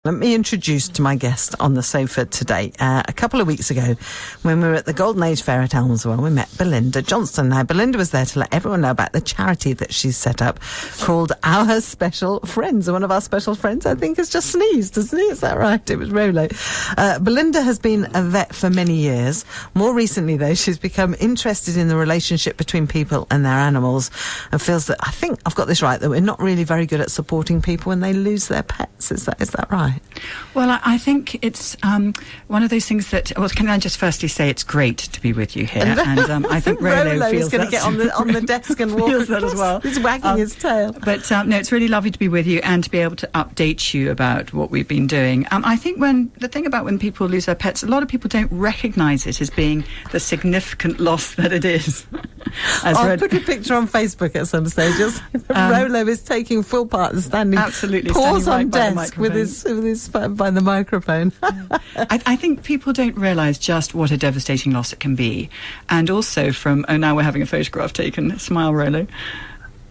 Let me introduce to my guest on the sofa today. A couple of weeks ago, when we were at the Golden Age Fair at Elmswell, we met Belinda Johnston. Now, Belinda was there to let everyone know about the charity that she's set up called Our Special Friends. One of our special friends, I think, has just sneezed, hasn't he? Is that right? It was Rolo. Belinda has been a vet for many years. More recently, though, she's become interested in the relationship between people and their animals and feels that, I think I've got this right, that we're not really very good at supporting people when they lose their pets. Is that right? Well, I think it's one of those things that... Well, can I just firstly say it's great to be with you here? And I think Rolo feels is going to get on the desk and walk feels that as well. He's wagging his tail. But no, it's really lovely to be with you and to be able to update you about what we've been doing. I think the thing about when people lose their pets, a lot of people don't recognise it as being the significant loss that it is. I'll put a picture on Facebook at some stages. Rolo is taking full part and standing, absolutely, paws standing on desk with his by the microphone. I think people don't realise just what a devastating loss it can be. And also now we're having a photograph taken. Smile, Rolo.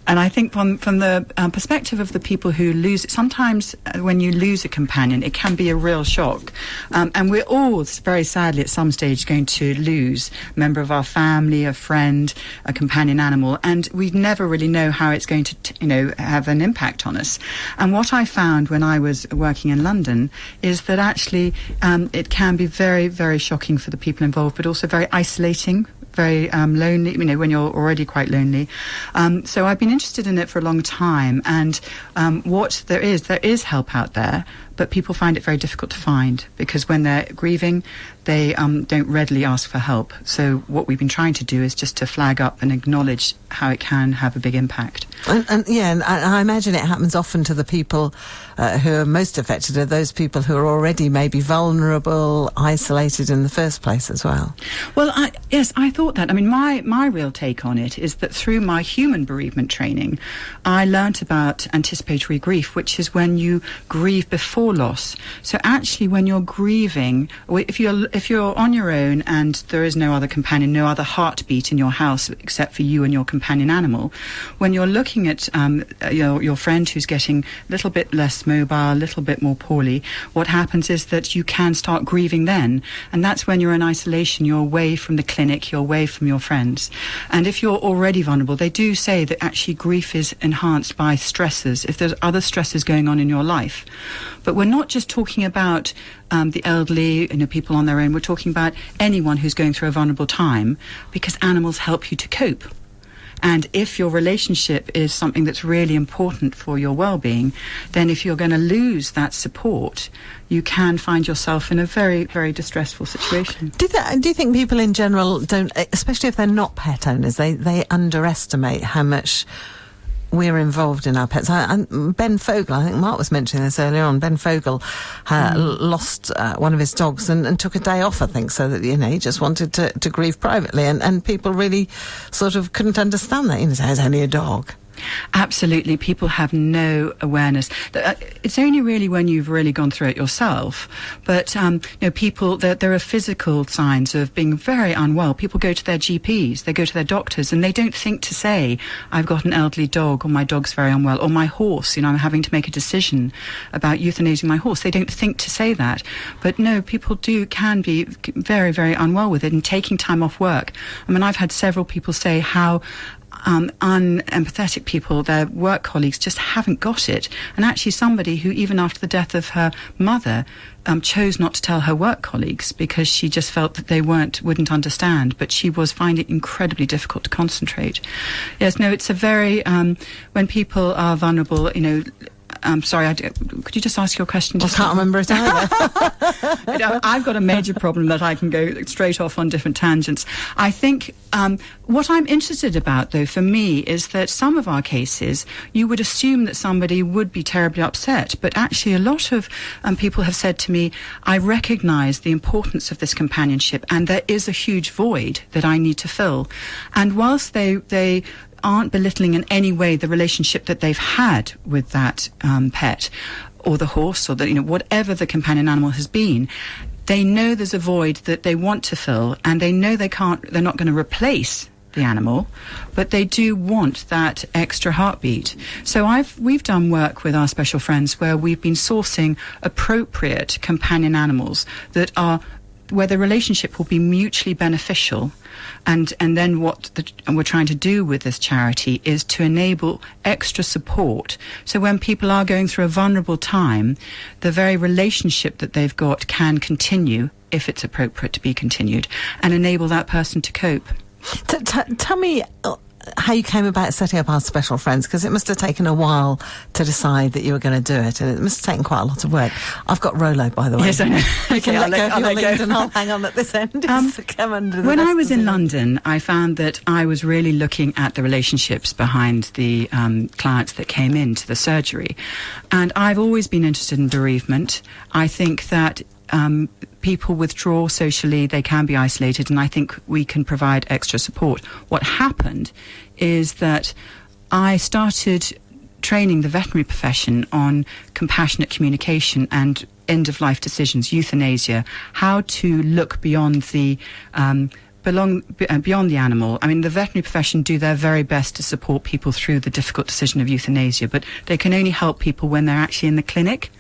And I think from the perspective of the people who lose it, sometimes when you lose a companion, it can be a real shock. And we're all very sadly at some stage going to lose a member of our family, a friend, a companion animal, and we never really know how it's going to, have an impact on us. And what I found when I was working in London is that actually it can be very, very shocking for the people involved, but also very isolating, very lonely, when you're already quite lonely. So I've been interested in it for a long time, and what there is help out there, but people find it very difficult to find because when they're grieving, they don't readily ask for help. So what we've been trying to do is just to flag up and acknowledge how it can have a big impact. And I imagine it happens often to the people who are most affected, are those people who are already maybe vulnerable, isolated in the first place as well. Well, I thought that. I mean, my real take on it is that through my human bereavement training, I learnt about anticipatory grief, which is when you grieve before loss. So actually, when you're grieving, if you're on your own and there is no other companion, no other heartbeat in your house except for you and your companion animal, when you're looking at your friend who's getting a little bit less mobile, a little bit more poorly, what happens is that you can start grieving then. And that's when you're in isolation, you're away from the clinic, you're away from your friends. And if you're already vulnerable, they do say that actually grief is enhanced by stresses, if there's other stresses going on in your life. But we're not just talking about the elderly, people on their own. We're talking about anyone who's going through a vulnerable time, because animals help you to cope. And if your relationship is something that's really important for your well-being, then if you're going to lose that support, you can find yourself in a very, very distressful situation. Do you think people in general don't, especially if they're not pet owners, they underestimate how much we're involved in our pets? Ben Fogel, I think Mark was mentioning this earlier on, Ben Fogel lost one of his dogs and took a day off, I think, so that, he just wanted to grieve privately, and people really sort of couldn't understand that. It's only a dog. Absolutely. People have no awareness. It's only really when you've really gone through it yourself. But, people, there are physical signs of being very unwell. People go to their GPs, they go to their doctors, and they don't think to say, I've got an elderly dog, or my dog's very unwell, or my horse, I'm having to make a decision about euthanizing my horse. They don't think to say that. But no, people can be very, very unwell with it and taking time off work. I mean, I've had several people say how unempathetic people, their work colleagues, just haven't got it. And actually somebody who, even after the death of her mother, chose not to tell her work colleagues because she just felt that they wouldn't understand, but she was finding it incredibly difficult to concentrate. Yes, no, it's a very, when people are vulnerable, sorry, could you just ask your question? I can't remember it either. I've got a major problem that I can go straight off on different tangents. I think what I'm interested about, though, for me, is that some of our cases, you would assume that somebody would be terribly upset, but actually a lot of people have said to me, I recognise the importance of this companionship, and there is a huge void that I need to fill. And whilst they aren't belittling in any way the relationship that they've had with that pet or the horse or whatever the companion animal has been, they know there's a void that they want to fill, and they know they're not going to replace the animal, but they do want that extra heartbeat. So we've done work with our special friends where we've been sourcing appropriate companion animals that are where the relationship will be mutually beneficial. And then what we're trying to do with this charity is to enable extra support. So when people are going through a vulnerable time, the very relationship that they've got can continue, if it's appropriate to be continued, and enable that person to cope. Tell me how you came about setting up our special friends, because it must have taken a while to decide that you were going to do it, and it must have taken quite a lot of work. I've got Rolo, by the way. Yes, I know. Okay, I'll let go of your lead and I'll hang on at this end. When I was in London, I found that I was really looking at the relationships behind the clients that came into the surgery, and I've always been interested in bereavement. I think that people withdraw socially, they can be isolated, and I think we can provide extra support. What happened is that I started training the veterinary profession on compassionate communication and end-of-life decisions, euthanasia, how to look beyond the beyond the animal. I mean, the veterinary profession do their very best to support people through the difficult decision of euthanasia, but they can only help people when they're actually in the clinic.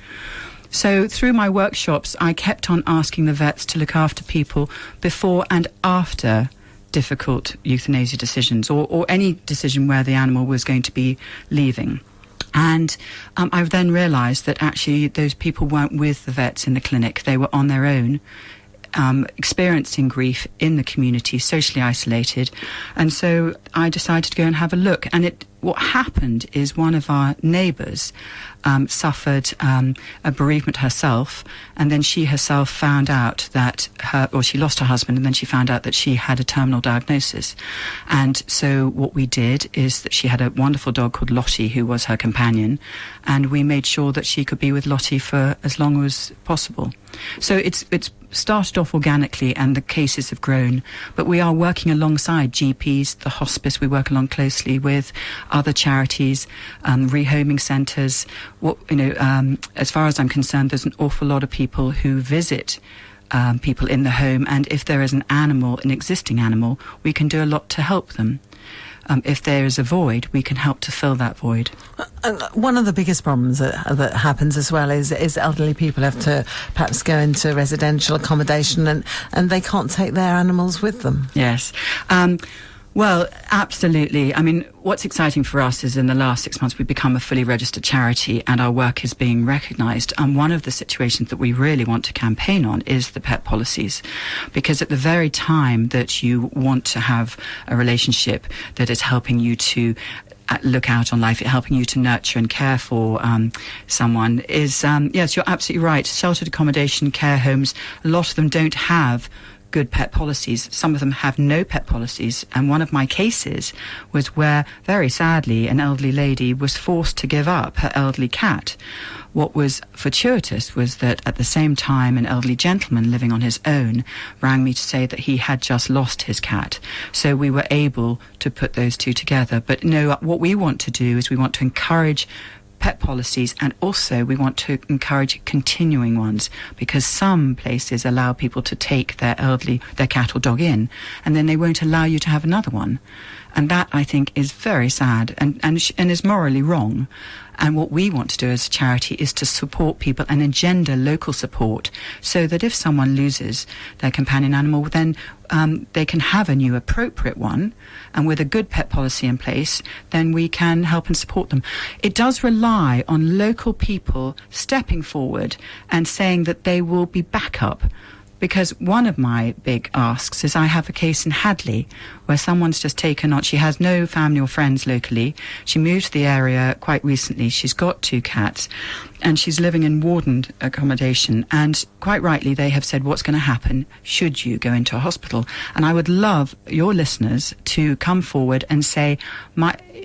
So through my workshops, I kept on asking the vets to look after people before and after difficult euthanasia decisions, or any decision where the animal was going to be leaving. And I then realised that actually those people weren't with the vets in the clinic. They were on their own, experiencing grief in the community, socially isolated. And so I decided to go and have a look. And what happened is one of our neighbours suffered a bereavement herself, and then she herself found out that she lost her husband, and then she found out that she had a terminal diagnosis. And so what we did is that she had a wonderful dog called Lottie, who was her companion, and we made sure that she could be with Lottie for as long as possible. So it's started off organically, and the cases have grown, but we are working alongside GPs, the hospice. We work along closely with other charities, rehoming centres. As far as I'm concerned, there's an awful lot of people who visit people in the home, and if there is an existing animal, we can do a lot to help them. If there is a void, we can help to fill that void. One of the biggest problems that happens as well is elderly people have to perhaps go into residential accommodation and they can't take their animals with them. Yes. Well, absolutely. I mean, what's exciting for us is in the last 6 months we've become a fully registered charity and our work is being recognised. And one of the situations that we really want to campaign on is the pet policies. Because at the very time that you want to have a relationship that is helping you to look out on life, helping you to nurture and care for someone is, yes, you're absolutely right. Sheltered accommodation, care homes, a lot of them don't have good pet policies. Some of them have no pet policies. And one of my cases was where, very sadly, an elderly lady was forced to give up her elderly cat. What was fortuitous was that at the same time, an elderly gentleman living on his own rang me to say that he had just lost his cat. So we were able to put those two together. But no, what we want to do is we want to encourage pet policies, and also we want to encourage continuing ones, because some places allow people to take their cat or dog in, and then they won't allow you to have another one. And that, I think, is very sad and is morally wrong. And what we want to do as a charity is to support people and engender local support, so that if someone loses their companion animal, then they can have a new appropriate one. And with a good pet policy in place, then we can help and support them. It does rely on local people stepping forward and saying that they will be backup. Because one of my big asks is, I have a case in Hadley where someone's just taken on, she has no family or friends locally. She moved to the area quite recently. She's got 2 cats and she's living in wardened accommodation. And quite rightly, they have said, what's going to happen should you go into a hospital? And I would love your listeners to come forward and say,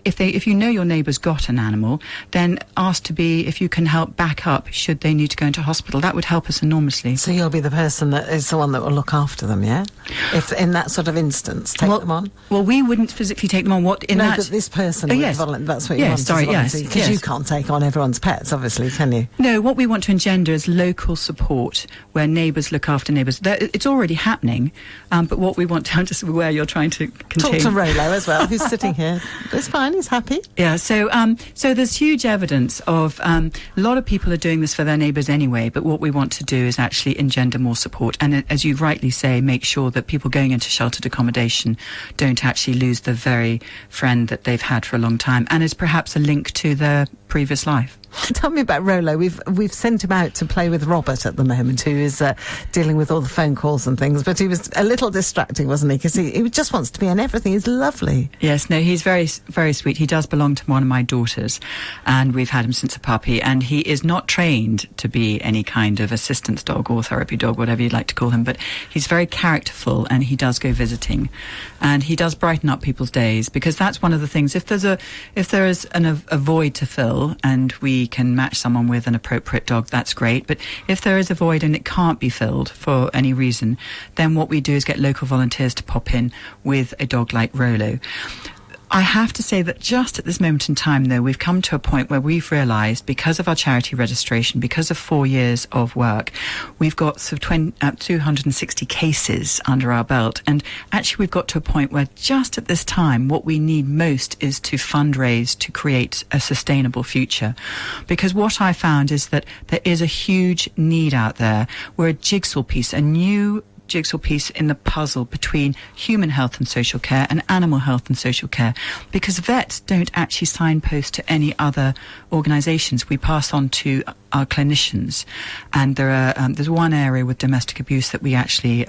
if you know your neighbour's got an animal, then ask to be, if you can help back up should they need to go into hospital. That would help us enormously. So you'll be the person that is the one that will look after them, yeah? If in that sort of instance, take them on? Well, we wouldn't physically take them on. But this person, that's what you want. Sorry, yes. Because you can't take on everyone's pets, obviously, can can you? No, what we want to engender is local support where neighbours look after neighbours. It's already happening, but what we want to, I'm just aware you're trying to contain. Talk to Rolo as well, who's sitting here. It's fine, he's happy. Yeah, so there's huge evidence of a lot of people are doing this for their neighbours anyway, but what we want to do is actually engender more support. And as you rightly say, make sure that people going into sheltered accommodation don't actually lose the very friend that they've had for a long time and is perhaps a link to their previous life. Tell me about Rolo. We've sent him out to play with Robert at the moment, who is dealing with all the phone calls and things, but he was a little distracting, wasn't he? Because he just wants to be in everything. He's lovely. Yes, no, he's very, very sweet. He does belong to one of my daughters, and we've had him since a puppy, and he is not trained to be any kind of assistance dog or therapy dog, whatever you'd like to call him, but he's very characterful, and he does go visiting, and he does brighten up people's days, because that's one of the things. If there is a void to fill, and we can match someone with an appropriate dog, that's great. But if there is a void and it can't be filled for any reason, then what we do is get local volunteers to pop in with a dog like Rolo. I have to say that just at this moment in time, though, we've come to a point where we've realised, because of our charity registration, because of 4 years of work, we've got sort of 260 cases under our belt. And actually, we've got to a point where just at this time, what we need most is to fundraise to create a sustainable future. Because what I found is that there is a huge need out there. We're a jigsaw piece, a new jigsaw piece in the puzzle between human health and social care and animal health and social care, because vets don't actually signpost to any other organisations. We pass on to our clinicians, and there's one area with domestic abuse that we actually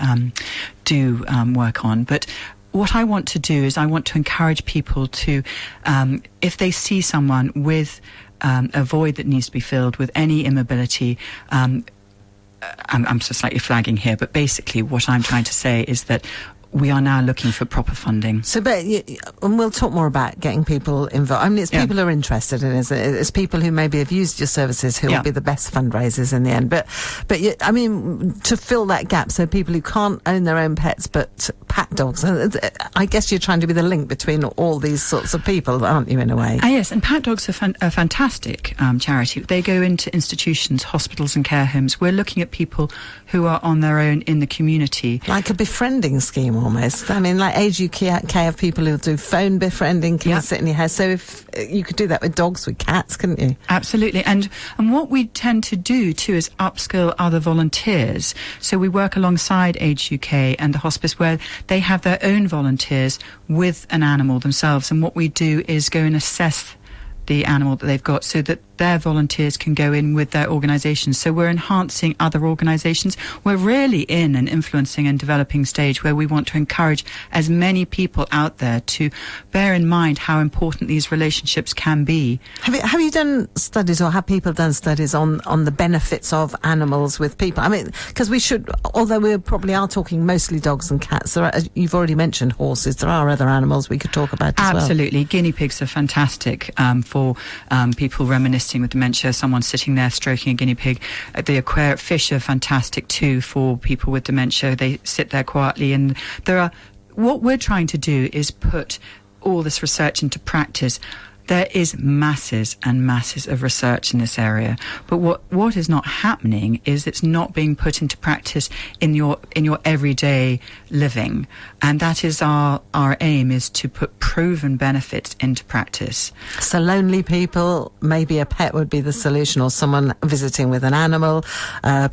do work on. But what I want to do is I want to encourage people to, if they see someone with a void that needs to be filled, with any immobility, I'm just slightly flagging here, but basically what I'm trying to say is that we are now looking for proper funding. So, and we'll talk more about getting people involved. I mean, it's people who are interested in it. It's people who maybe have used your services who will be the best fundraisers in the end. But I mean, to fill that gap, so people who can't own their own pets but pack dogs, I guess you're trying to be the link between all these sorts of people, aren't you, in a way? Yes, and pack dogs are a fantastic charity. They go into institutions, hospitals and care homes. We're looking at people who are on their own in the community. Like a befriending scheme almost. I mean, like Age UK have people who do phone befriending, can sit in your house. So if you could do that with dogs, with cats, couldn't you? Absolutely. And what we tend to do too is upskill other volunteers. So we work alongside Age UK and the hospice, where they have their own volunteers with an animal themselves. And what we do is go and assess the animal that they've got so that their volunteers can go in with their organisations. So we're enhancing other organisations. We're really in an influencing and developing stage where we want to encourage as many people out there to bear in mind how important these relationships can be. Have you done studies, or have people done studies on the benefits of animals with people? I mean, because we should, although we probably are talking mostly dogs and cats, you've already mentioned horses, there are other animals we could talk about as well. Absolutely. Guinea pigs are fantastic for people reminiscing with dementia, someone sitting there stroking a guinea pig. The aquarium fish are fantastic too for people with dementia. They sit there quietly, and what we're trying to do is put all this research into practice. There is masses and masses of research in this area, but what is not happening is it's not being put into practice in your everyday living, and that is our aim, is to put proven benefits into practice. So lonely people, maybe a pet would be the solution, or someone visiting with an animal.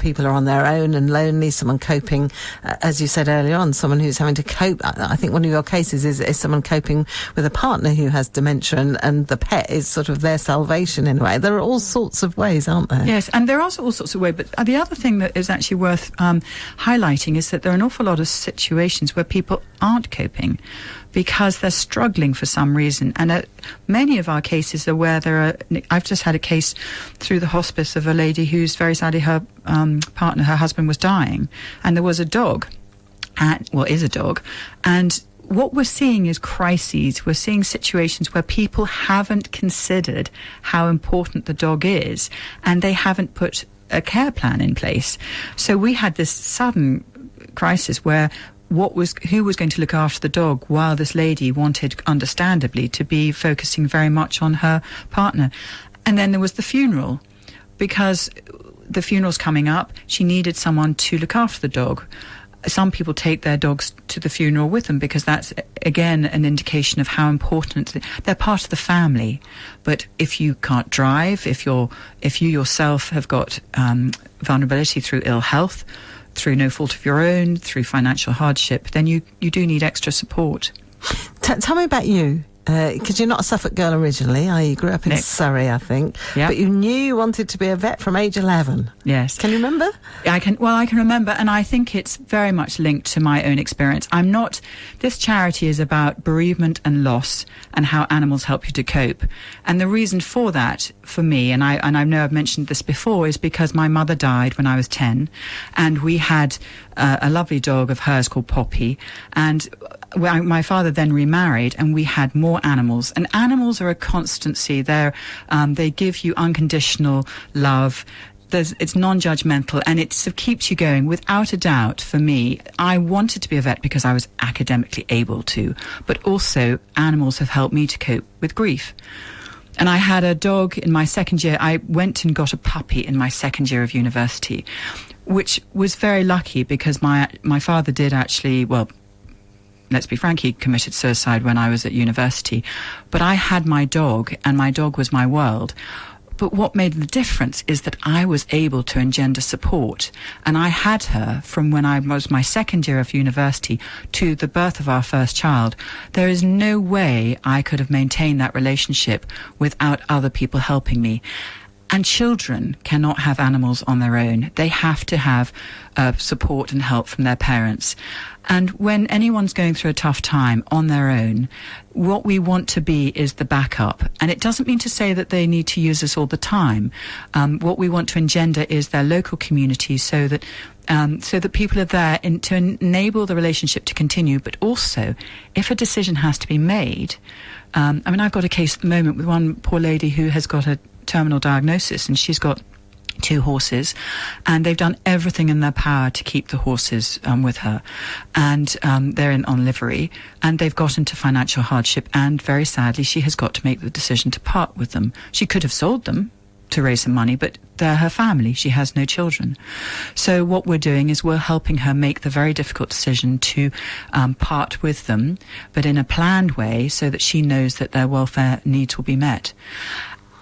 People are on their own and lonely, someone coping, as you said earlier on, someone who's having to cope. I think one of your cases is someone coping with a partner who has dementia, and the pet is sort of their salvation in a way. There are all sorts of ways, aren't there? Yes, and there are also all sorts of ways, but the other thing that is actually worth highlighting is that there are an awful lot of situations where people aren't coping because they're struggling for some reason. And many of our cases are where I've just had a case through the hospice of a lady who's very sadly, her partner, her husband, was dying, and there was a dog, is a dog, and what we're seeing is crises. We're seeing situations where people haven't considered how important the dog is, and they haven't put a care plan in place. So we had this sudden crisis where who was going to look after the dog, while this lady wanted, understandably, to be focusing very much on her partner. And then there was the funeral. because the funeral's coming up, she needed someone to look after the dog. Some people take their dogs to the funeral with them because that's, again, an indication of how important they're part of the family. But if you can't drive, if you yourself have got vulnerability through ill health, through no fault of your own, through financial hardship, then you do need extra support. Tell me about you. Because you're not a Suffolk girl originally. You grew up in Surrey, I think. Yeah. But you knew you wanted to be a vet from age 11. Yes. Can you remember? I can remember, and I think it's very much linked to my own experience. This charity is about bereavement and loss and how animals help you to cope. And the reason for that, for me, and I know I've mentioned this before, is because my mother died when I was 10, and we had a lovely dog of hers called Poppy, and my father then remarried, and we had more animals. And animals are a constancy. They give you unconditional love. It's non-judgmental, and it sort of keeps you going. Without a doubt, for me, I wanted to be a vet because I was academically able to, but also animals have helped me to cope with grief. And I had a dog in my second year. I went and got a puppy in my second year of university, which was very lucky because my father did actually, well, let's be frank, he committed suicide when I was at university. But I had my dog, and my dog was my world. But what made the difference is that I was able to engender support. And I had her from when I was my second year of university to the birth of our first child. There is no way I could have maintained that relationship without other people helping me. And children cannot have animals on their own. They have to have support and help from their parents. And when anyone's going through a tough time on their own, what we want to be is the backup. And it doesn't mean to say that they need to use us all the time. What we want to engender is their local community so that people are there to enable the relationship to continue. But also, if a decision has to be made, I've got a case at the moment with one poor lady who has got a terminal diagnosis, and she's got 2 horses, and they've done everything in their power to keep the horses with her, and they're on livery, and they've got into financial hardship, and very sadly she has got to make the decision to part with them. She could have sold them to raise some money, but they're her family. She has no children. So what we're doing is we're helping her make the very difficult decision to part with them, but in a planned way so that she knows that their welfare needs will be met.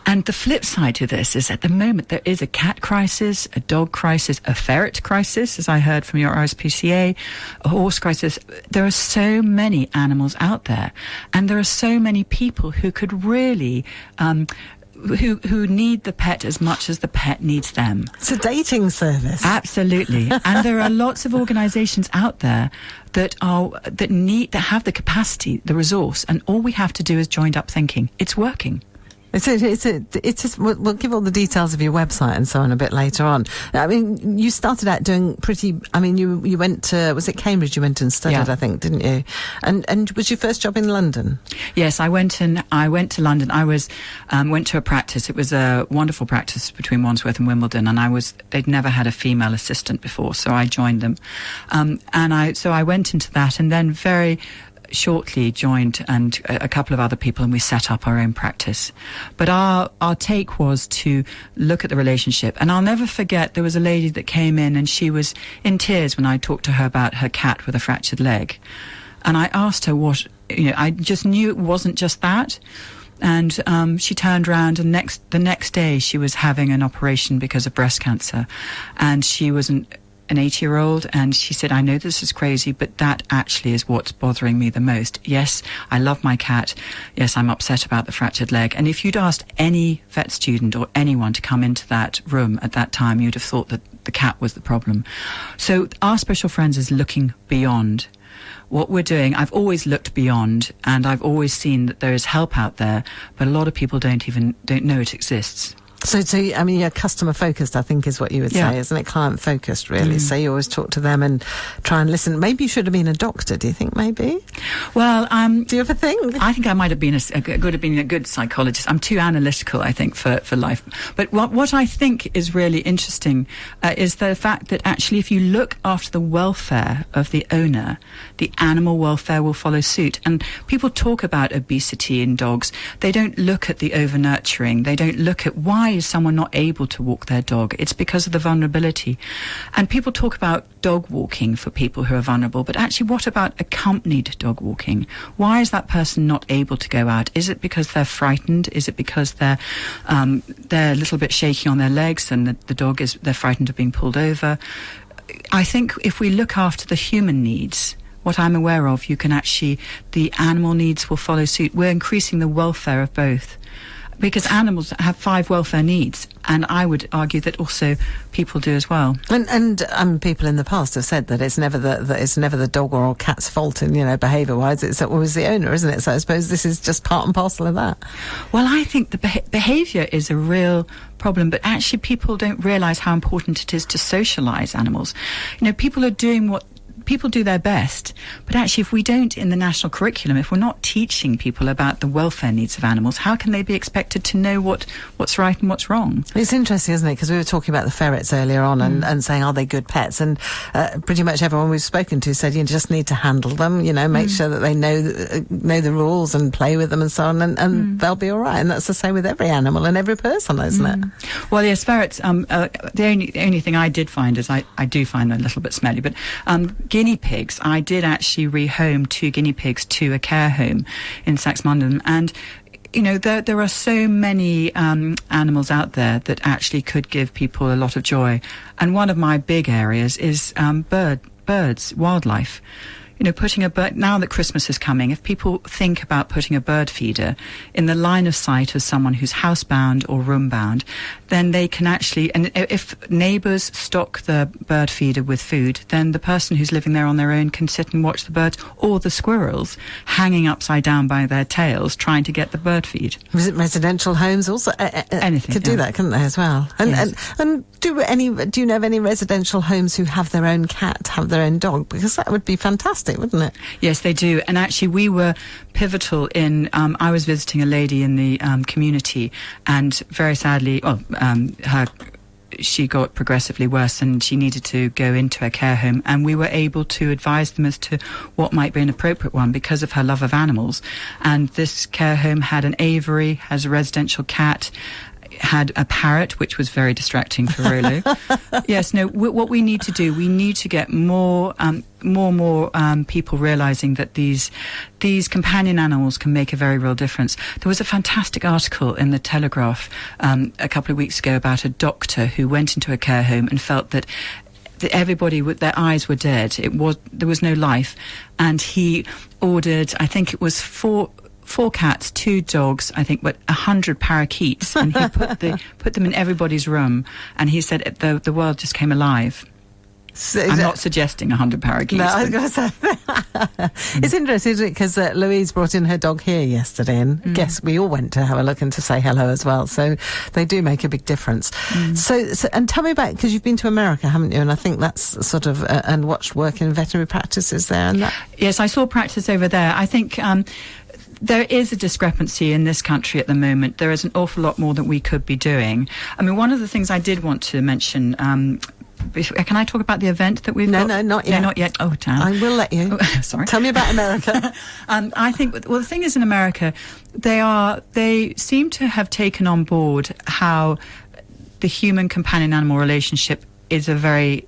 And the flip side to this is at the moment there is a cat crisis, a dog crisis, a ferret crisis, as I heard from your RSPCA, a horse crisis. There are so many animals out there, and there are so many people who could really who need the pet as much as the pet needs them. It's a dating service. Absolutely. And there are lots of organisations out there that have the capacity, the resource, and all we have to do is joined up thinking. It's working. We'll give all the details of your website and so on a bit later on. I mean, you started out doing you went to, was it Cambridge you went and studied, I think, didn't you? And was your first job in London? Yes, I went to London. I went to a practice. It was a wonderful practice between Wandsworth and Wimbledon, and they'd never had a female assistant before, so I joined them. So I went into that, and then very shortly joined and a couple of other people, and we set up our own practice. But our take was to look at the relationship. And I'll never forget, there was a lady that came in and she was in tears when I talked to her about her cat with a fractured leg. And I asked her I just knew it wasn't just that. And she turned around, and the next day she was having an operation because of breast cancer. And she was an 80-year-old, and she said, I know this is crazy, but that actually is what's bothering me the most. Yes, I love my cat. Yes, I'm upset about the fractured leg. And if you'd asked any vet student or anyone to come into that room at that time, you'd have thought that the cat was the problem. So our Special Friends is looking beyond. What we're doing, I've always looked beyond, and I've always seen that there is help out there, but a lot of people don't know it exists. So you're customer focused, I think is what you would say, isn't it? Client focused, really. So you always talk to them and try and listen. Maybe you should have been a doctor, do you think, maybe? Well, do you ever think? I think I might have been a good psychologist. I'm too analytical, I think, for life. But what I think is really interesting is the fact that actually if you look after the welfare of the owner, the animal welfare will follow suit. And people talk about obesity in dogs. They don't look at the over-nurturing. They don't look at why is someone not able to walk their dog? It's because of the vulnerability. And people talk about dog walking for people who are vulnerable, but actually what about accompanied dog walking? Why is that person not able to go out? Is it because they're frightened? Is it because they're a little bit shaky on their legs and they're frightened of being pulled over? I think if we look after the human needs, what I'm aware of, the animal needs will follow suit. We're increasing the welfare of both, because animals have 5 welfare needs, and I would argue that also people do as well. And people in the past have said that it's never the dog or cat's fault, and behaviour-wise, it's always the owner, isn't it? So I suppose this is just part and parcel of that. Well, I think the behaviour is a real problem, but actually people don't realise how important it is to socialise animals. People are doing what people do their best, but actually if we don't, in the national curriculum, if we're not teaching people about the welfare needs of animals, how can they be expected to know what's right and what's wrong? It's interesting, isn't it? Because we were talking about the ferrets earlier on and saying, are they good pets? And pretty much everyone we've spoken to said you just need to handle them, make sure that they know the rules and play with them and so on, and they'll be all right. And that's the same with every animal and every person, isn't it? Well, yes, ferrets, the only thing I did find is I do find them a little bit smelly, but guinea pigs, I did actually rehome 2 guinea pigs to a care home in Saxmundham, and there are so many animals out there that actually could give people a lot of joy, and one of my big areas is birds, wildlife. Putting a bird, now that Christmas is coming, if people think about putting a bird feeder in the line of sight of someone who's housebound or room-bound, then they can actually, and if neighbours stock the bird feeder with food, then the person who's living there on their own can sit and watch the birds, or the squirrels hanging upsine down by their tails trying to get the bird feed. Residential homes also anything could do that, couldn't they, as well? And, yes. and do you know of any residential homes who have their own cat, have their own dog? Because that would be fantastic, wouldn't it? Yes, they do. And actually we were pivotal in, I was visiting a lady in the community, and very sadly, she got progressively worse and she needed to go into a care home, and we were able to advise them as to what might be an appropriate one because of her love of animals. And this care home had an aviary, has a residential cat, had a parrot, which was very distracting for Rolo. Yes, no, what we need to do, we need to get more people realising that these companion animals can make a very real difference. There was a fantastic article in the Telegraph a couple of weeks ago about a doctor who went into a care home and felt that everybody with their eyes were dead. There was no life, and he ordered, I think it was 4 cats, 2 dogs, I think, but 100 parakeets, and he put them in everybody's room, and he said the world just came alive. So I'm not suggesting 100 parakeets. No, I was going to say. It's interesting, isn't it? Because Louise brought in her dog here yesterday, and guess we all went to have a look and to say hello as well. So they do make a big difference. So and tell me about, because you've been to America, haven't you? And I think that's sort of and watched work in veterinary practices there. And that. Yes, I saw practice over there. I think. There is a discrepancy in this country at the moment. There is an awful lot more that we could be doing. I mean, one of the things I did want to mention, can I talk about the event that we've got? No, not yet. No, not yet. Oh, damn. I will let you. Oh, sorry. Tell me about America. I think, well, the thing is in America, they seem to have taken on board how the human companion animal relationship is a very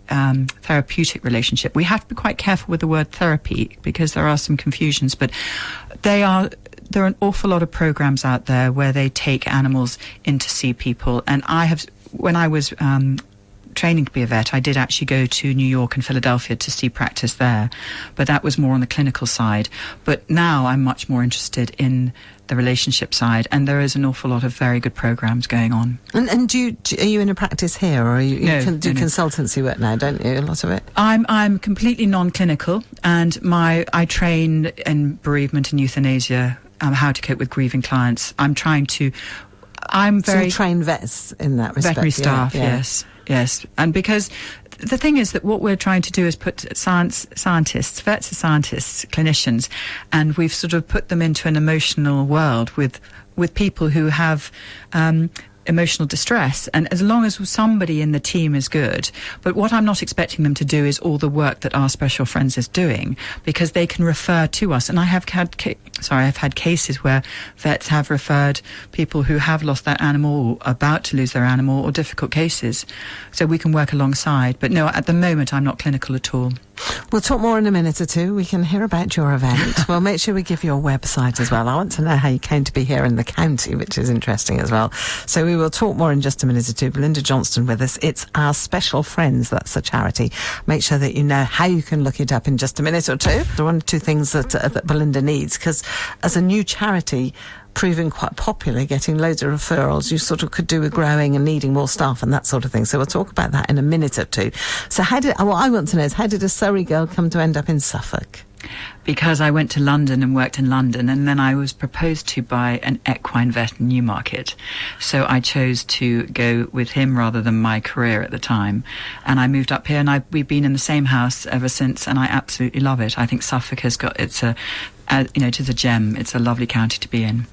therapeutic relationship. We have to be quite careful with the word therapy because there are some confusions, but there are an awful lot of programs out there where they take animals in to see people. And when I was training to be a vet, I did actually go to New York and Philadelphia to see practice there, but that was more on the clinical side. But now I'm much more interested in the relationship side, and there is an awful lot of very good programs going on. And are you in a practice here, or you do consultancy work now, don't you? A lot of it. I'm completely non-clinical, and I train in bereavement and euthanasia, how to cope with grieving clients. So you train vets in that respect? Veterinary staff, yeah. Yes. And because the thing is that what we're trying to do is put scientists, vets are scientists, clinicians, and we've sort of put them into an emotional world with people who have emotional distress, and as long as somebody in the team is good. But what I'm not expecting them to do is all the work that our Special Friends is doing, because they can refer to us. And I've had cases where vets have referred people who have lost their animal or about to lose their animal, or difficult cases, so we can work alongside. But no, at the moment I'm not clinical at all. We'll talk more in a minute or two. We can hear about your event. We'll make sure we give your website as well. I want to know how you came to be here in the county, which is interesting as well. So we will talk more in just a minute or two. Belinda Johnston with us. It's our Special Friends. That's the charity. Make sure that you know how you can look it up in just a minute or two. There are one or two things that Belinda needs, because as a new charity, proving quite popular, getting loads of referrals, you sort of could do with growing and needing more staff and that sort of thing. So we'll talk about that in a minute or two. So what I want to know is, how did a Surrey girl come to end up in Suffolk? Because I went to London and worked in London, and then I was proposed to by an equine vet in Newmarket. So I chose to go with him rather than my career at the time. And I moved up here, and we've been in the same house ever since, and I absolutely love it. I think Suffolk has got, it is a gem. It's a lovely county to be in.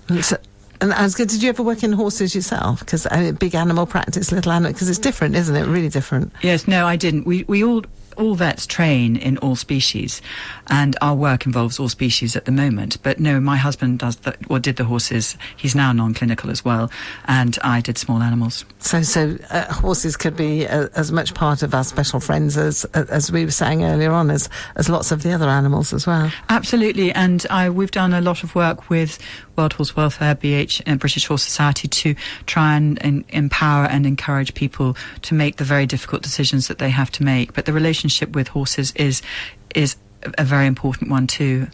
And I was good. Did you ever work in horses yourself? Because big animal practice, little animal, because it's different, isn't it? Really different. Yes, no, I didn't. We all vets train in all species, and our work involves all species at the moment. But no, my husband did the horses. He's now non-clinical as well, and I did small animals. So horses could be as much part of our Special Friends as we were saying earlier on, as lots of the other animals as well. Absolutely, and we've done a lot of work with World Horse Welfare, BH, and British Horse Society to try and empower and encourage people to make the very difficult decisions that they have to make. But the relationship with horses is a very important one too.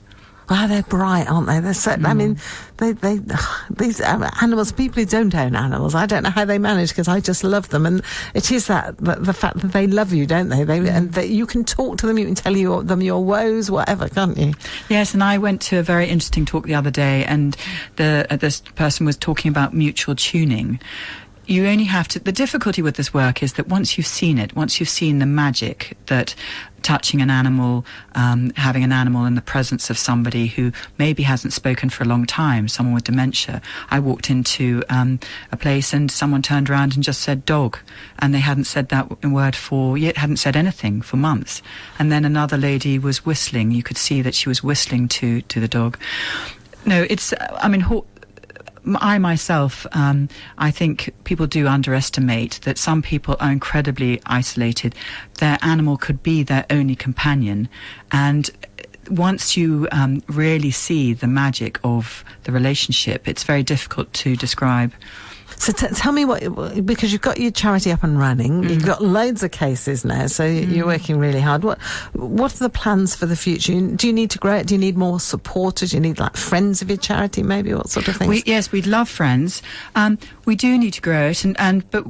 Wow, they're bright, aren't they? They're so, I mean, these animals, people who don't own animals, I don't know how they manage, because I just love them. And it is the fact that they love you, don't they? And that you can talk to them, you can tell them your woes, whatever, can't you? Yes, and I went to a very interesting talk the other day, and this person was talking about mutual tuning. You only have to... The difficulty with this work is that once you've seen it, once you've seen the magic that touching an animal, having an animal in the presence of somebody who maybe hasn't spoken for a long time, someone with dementia. I walked into a place and someone turned around and just said dog, and they hadn't said that word hadn't said anything for months. And then another lady was whistling. You could see that she was whistling to the dog. No, it's... I myself, I think people do underestimate that some people are incredibly isolated. Their animal could be their only companion. And once you really see the magic of the relationship, it's very difficult to describe. So tell me because you've got your charity up and running, you've got loads of cases now, so you're working really hard. What are the plans for the future? Do you need to grow it? Do you need more supporters? Do you need like friends of your charity, maybe? What sort of things? Yes, we'd love friends. We do need to grow it, but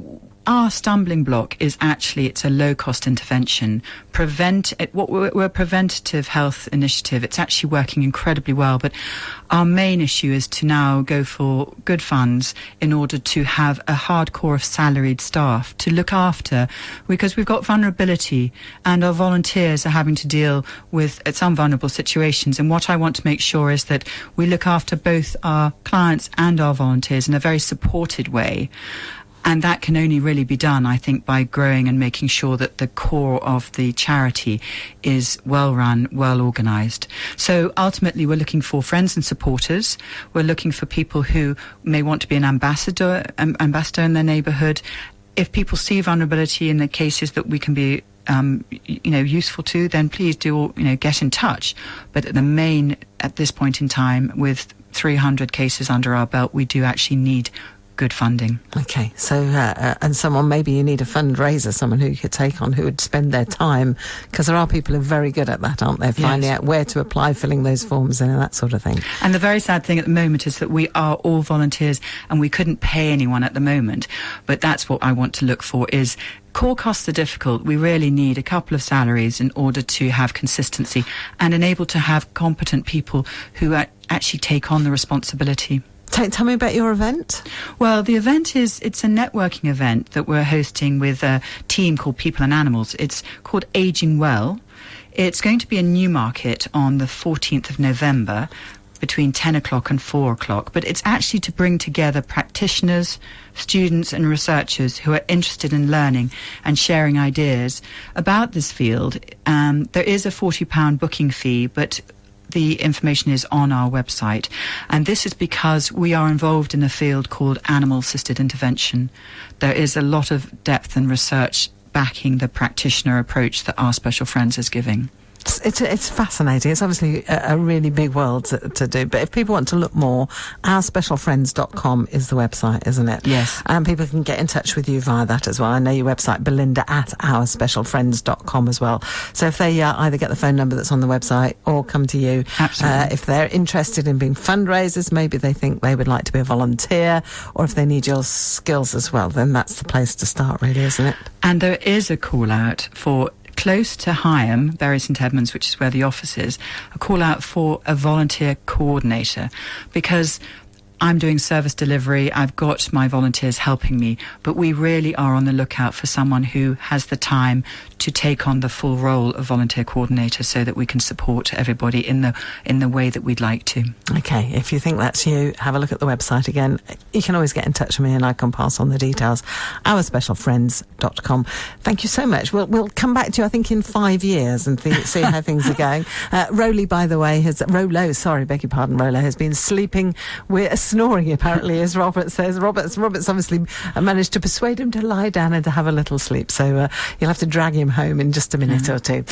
our stumbling block is actually it's a low-cost intervention. We're a preventative health initiative. It's actually working incredibly well, but our main issue is to now go for good funds in order to have a hardcore of salaried staff to look after, because we've got vulnerability and our volunteers are having to deal with some vulnerable situations. And what I want to make sure is that we look after both our clients and our volunteers in a very supported way. And that can only really be done, I think, by growing and making sure that the core of the charity is well run, well organised. So ultimately, we're looking for friends and supporters. We're looking for people who may want to be an ambassador in their neighbourhood. If people see vulnerability in the cases that we can be useful to, then please do get in touch. But at this point in time, with 300 cases under our belt, we do actually need good funding. Okay, so and someone, maybe you need a fundraiser, someone who you could take on, who would spend their time, because there are people who are very good at that, aren't they? Finding out where to apply, filling those forms in and that sort of thing. And the very sad thing at the moment is that we are all volunteers and we couldn't pay anyone at the moment. But that's what I want to look for is core costs are difficult. We really need a couple of salaries in order to have consistency and enable to have competent people who actually take on the responsibility. Tell me about your event. Well, the event it's a networking event that we're hosting with a team called People and Animals. It's called Aging Well. It's going to be in Newmarket on the 14th of November, between 10 o'clock and 4 o'clock. But it's actually to bring together practitioners, students and researchers who are interested in learning and sharing ideas about this field. There is a £40 booking fee, but the information is on our website. And this is because we are involved in a field called animal-assisted intervention. There is a lot of depth and research backing the practitioner approach that Our Special Friends is giving. It's fascinating. It's obviously a really big world to do. But if people want to look more, ourspecialfriends.com is the website, isn't it? Yes. And people can get in touch with you via that as well. I know your website, Belinda, at ourspecialfriends.com as well. So if they either get the phone number that's on the website or come to you. Absolutely. If they're interested in being fundraisers, maybe they think they would like to be a volunteer, or if they need your skills as well, then that's the place to start, really, isn't it? And there is a call out for close to Higham, Bury St Edmunds, which is where the office is, a call out for a volunteer coordinator, because I'm doing service delivery, I've got my volunteers helping me, but we really are on the lookout for someone who has the time to take on the full role of volunteer coordinator so that we can support everybody in the way that we'd like to. Okay, if you think that's you, have a look at the website again. You can always get in touch with me and I can pass on the details. ourspecialfriends.com. Thank you so much. We'll come back to you, I think, in 5 years and see how things are going. Rolo, by the way, Rolo has been sleeping snoring, apparently, as Robert says. Robert's obviously managed to persuade him to lie down and to have a little sleep. So you'll have to drag him home in just a minute or two.